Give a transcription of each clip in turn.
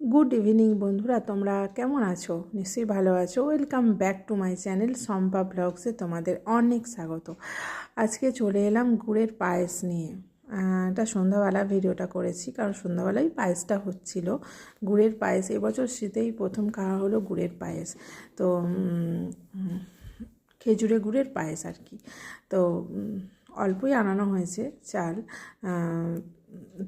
Good evening বন্ধুরা, তোমরা কেমন আছো? নিশ্চয়ই ভালো আছো। Welcome back to my channel Shampa ব্লগসে তোমাদের অনেক স্বাগত। আজকে চলে এলাম গুড়ের পায়েস নিয়ে। এটা সন্ধ্যাবেলা ভিডিওটা করেছি, কারণ সন্ধ্যাবেলায় পায়েসটা হচ্ছিল। গুড়ের পায়েস এবছর শীতেই প্রথম খাওয়া হলো গুড়ের পায়েস। তো খেজুরে গুড়ের পায়েস আর কি। তো অল্পই আনানো হয়েছে চাল।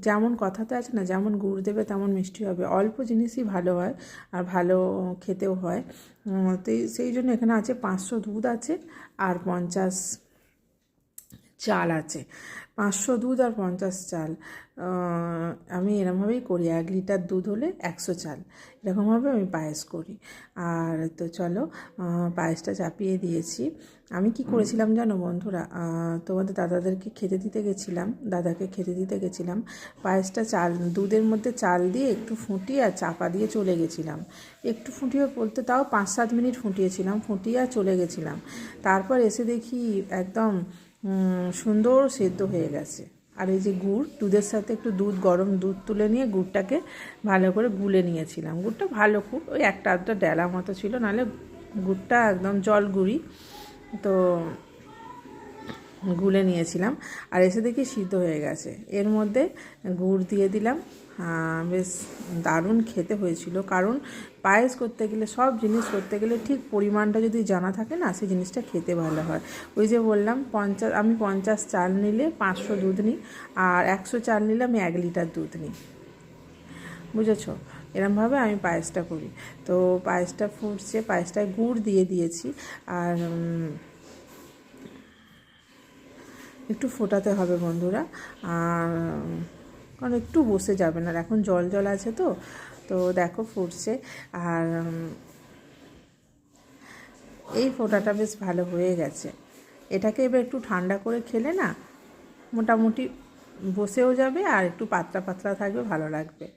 যেমন কথাতে আছে না, যেমন গুড় দেবে তেমন মিষ্টি হবে। অল্প জিনিসই ভালো হয় আর ভালো খেতেও হয়। তো সেই জন্য এখানে আছে 500 দুধ আছে আর 50 চাল আছে। 500 দুধ আর 50 চাল। আমি এরমভাবেই করি, 1 লিটার দুধ হলে 100 চাল, এরকমভাবে আমি পায়েস করি। আর তো চলো, পায়েসটা চাপিয়ে দিয়েছি। আমি কি করেছিলাম জানো বন্ধুরা, তোমাদের দাদাদেরকে খেতে দিতে গেছিলাম, দাদাকে খেতে দিতে গেছিলাম। পায়েসটা দুধের মধ্যে চাল দিয়ে একটু ফুটিয়ে আর চাপা দিয়ে চলে গেছিলাম। একটু ফুটিয়ে বলতে তাও 5-7 মিনিট ফুটিয়েছিলাম, ফুটিয়ে আর চলে গেছিলাম। তারপর এসে দেখি একদম সুন্দর সেদ্ধ হয়ে গেছে। আর এই যে গুড়, দুধের সাথে একটু গরম দুধ তুলে নিয়ে গুড়টাকে ভালো করে গুলে নিয়েছিলাম। গুড়টা ভালো, খুব ওই একটা আধটা ডেলা মতো ছিল, নাহলে গুড়টা একদম জল গুঁড়ি। তো গুলে নিয়েছিলাম আর এসে দেখি সিদ্ধ হয়ে গেছে। এর মধ্যে গুড় দিয়ে দিলাম। বেশ দারুণ খেতে হয়েছিল। কারণ পায়েস করতে গেলে, সব জিনিস করতে গেলে ঠিক পরিমাণটা যদি জানা থাকে না, সেই জিনিসটা খেতে ভালো হয়। ওই যে বললাম, আমি 50 চাল নিলে 500 দুধ নিই, আর 100 চাল নিলে আমি 1 লিটার দুধ নিই। বুঝেছো? এরমভাবে আমি পায়েসটা করি। তো পায়েসটা ফুটছে, পায়েসটায় গুড় দিয়ে দিয়েছি। আর একটু ফোটাতে হবে বন্ধুরা, আর কারণ একটু বসে যাবে না, এখন জল জল আছে। তো তো দেখো ফুটছে। আর এই ফোটাটা বেশ ভালো হয়ে গেছে। এটাকে এবার একটু ঠান্ডা করে খেলে না, মোটামুটি বসেও যাবে আর একটু পাতলা পাতলা থাকবে, ভালো লাগবে।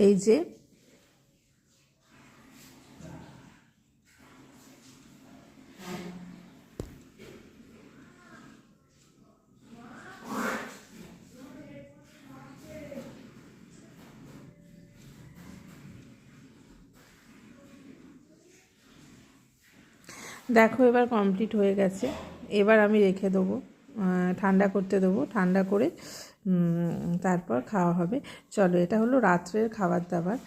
এই যে দেখো এবার কমপ্লিট হয়ে গেছে। এবার আমি রেখে দেবো, ঠান্ডা করতে দেবো। ঠান্ডা করে তারপর খাওয়া হবে। চলো, এটা হলো রাত্রের খাবার দাবার।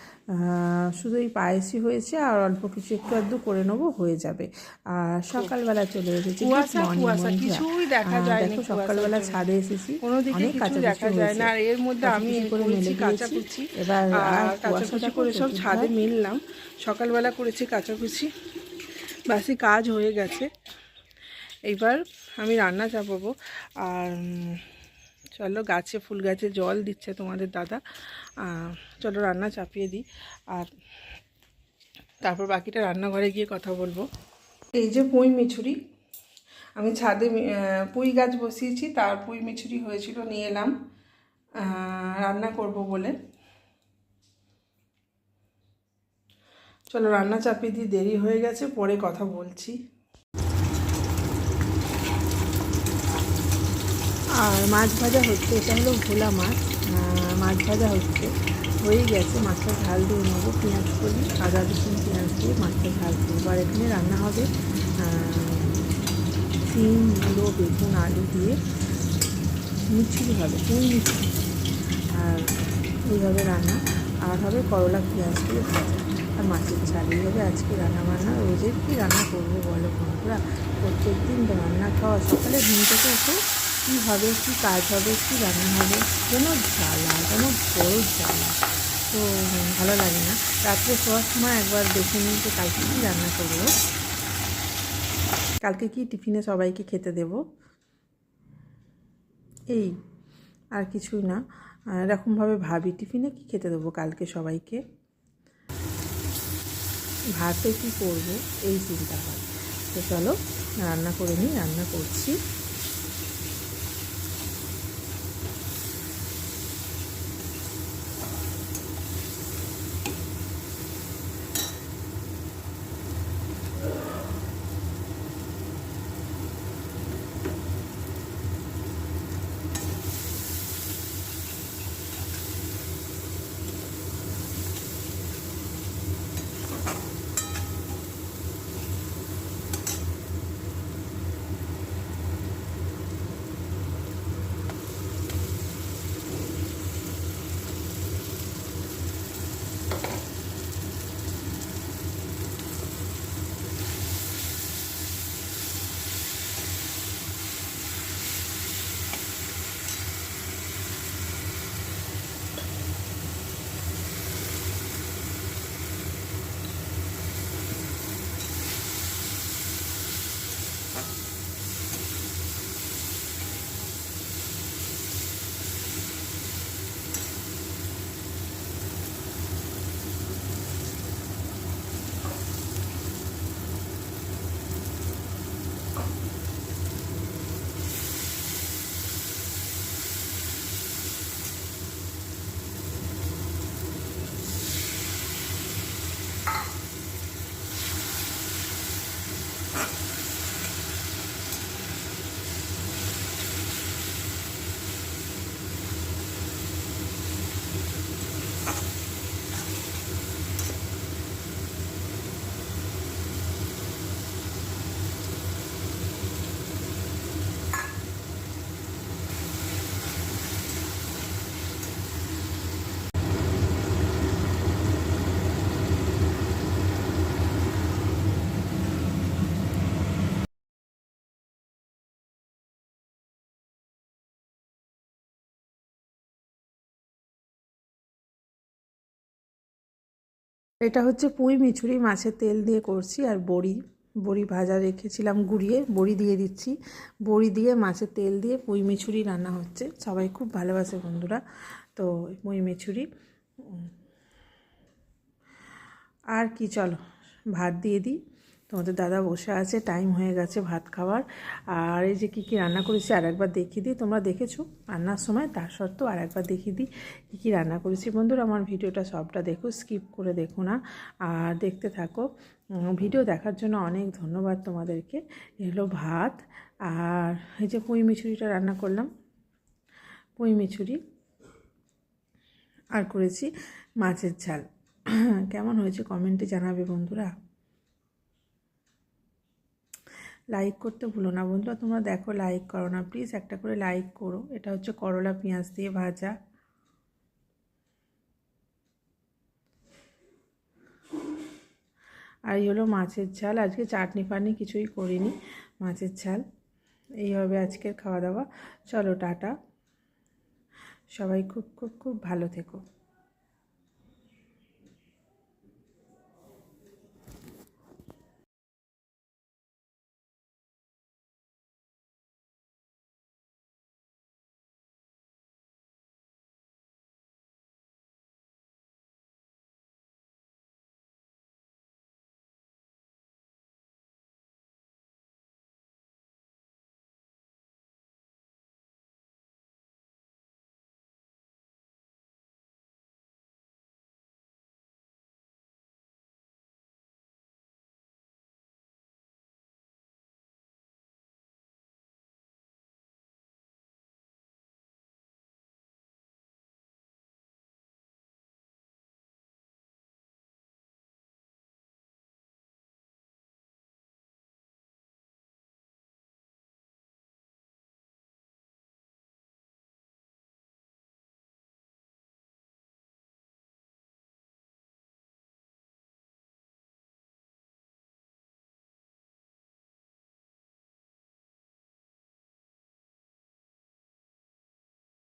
শুধু এই পায়েসই হয়েছে, আর অল্প কিছু একটু আধটু করে নেবো, হয়ে যাবে। আর সকালবেলা চলে এসেছি। কিছুই দেখা যায় না। দেখো সকালবেলা ছাদে এসেছি, কোনো দিকে অনেক কিছু কাচাকুচি দেখা যায় না। আর এর মধ্যে আমি করে মেলে দিয়েছি। কাচাকুচি, এবার কাচাকুচি করে সব ছাদে মিললাম। সকালবেলা করেছি কাচাকুচি, বাসি কাজ হয়ে গেছে। এইবার আমি রান্না চাপাবো। আর চলো, ফুল গাছে জল দিচ্ছে তোমাদের দাদা। চলো রান্না চাপিয়ে দিই, আর তারপর বাকিটা রান্নাঘরে গিয়ে কথা বলবো। এই যে পুঁই মিছুরি, আমি ছাদে পুঁই গাছ বসিয়েছি, তার পুঁই মিছুরি হয়েছিল, নিয়ে এলাম রান্না করব বলে। চলো রান্না চাপিয়ে দিই, দেরি হয়ে গেছে, পরে কথা বলছি। আর মাছ ভাজা হচ্ছে, এটা হলো ভোলা মাছ। মাছ ভাজা হচ্ছে, হয়ে গেছে। মাছটা ঝাল দিয়ে নেবো, পেঁয়াজ করি, আদা রসুন পেঁয়াজ দিয়ে মাছটা ঝাল করবো। আর এখানে রান্না হবে সিম, মূলো, বেগুন, আলু দিয়ে মিষ্টি হবে, পুঁই মিষ্টি। আর এইভাবে রান্না। আর হবে করলা পেঁয়াজ দিয়ে ভাজা আর মাছের ঝাল। এইভাবে আজকে রান্না বান্না। রোজের কি রান্না করবো বলো বন্ধুরা? প্রত্যেক দিন রান্না খাওয়া, সকালে ঘুম থেকে উঠে কী হবে, কী কাজ হবে, কী রান্না হবে, যেন জ্বালা, যেন বড় জ্বালা। তো ভালো লাগে না। রাত্রে শোয়ার সময় একবার দেখে নিই যে কালকে কী রান্না করবো, কালকে কী টিফিনে সবাইকে খেতে দেব। এই আর কিছুই না। এরকমভাবে ভাবি টিফিনে কী খেতে দেবো কালকে সবাইকে, ভাতে কী করবো, এই চিন্তা হয়। তো চলো রান্না করে নিই, রান্না করছি। এটা হচ্ছে পুঁই মিছুরি, মাছের তেল দিয়ে করছি। আর বড়ি বড়ি ভাজা রেখেছিলাম গুঁড়িয়ে, বড়ি দিয়ে দিচ্ছি। বড়ি দিয়ে মাছের তেল দিয়ে পুঁই মিছুরি রান্না হচ্ছে। সবাই খুব ভালোবাসে বন্ধুরা। তো পুঁই মিছুরি আর কি, চলো ভাত দিয়ে দিই। তোমাদের দাদা বসে আছে, টাইম হয়ে গেছে ভাত খাওয়ার। আর এই যে কী কী রান্না করেছি আর একবার দেখিয়ে দিই। তোমরা দেখেছো রান্নার সময়, তার সত্ত্বেও আর একবার দেখিয়ে দিই কী কী রান্না করেছি। বন্ধুরা আমার ভিডিওটা সবটা দেখো, স্কিপ করে দেখো না, আর দেখতে থাকো। ভিডিও দেখার জন্য অনেক ধন্যবাদ তোমাদেরকে। এলো ভাত, আর এই যে পুঁই মিছুরিটা রান্না করলাম, পুঁই মিছুরি, আর করেছি মাছের ঝাল। কেমন হয়েছে কমেন্টে জানাবে বন্ধুরা। লাইক করতে ভুলো না বন্ধুরা, তোমরা দেখো লাইক করো না প্লিজ, একটা করে লাইক করো। এটা হচ্ছে করলা পেঁয়াজ দিয়ে ভাজা। আর এই হলো মাছের ঝাল। আজকে চাটনি ফাটনি কিছুই করিনি, মাছের ঝাল। এই হবে আজকের খাওয়া দাওয়া। চলো টাটা, সবাই খুব খুব খুব ভালো থেকো।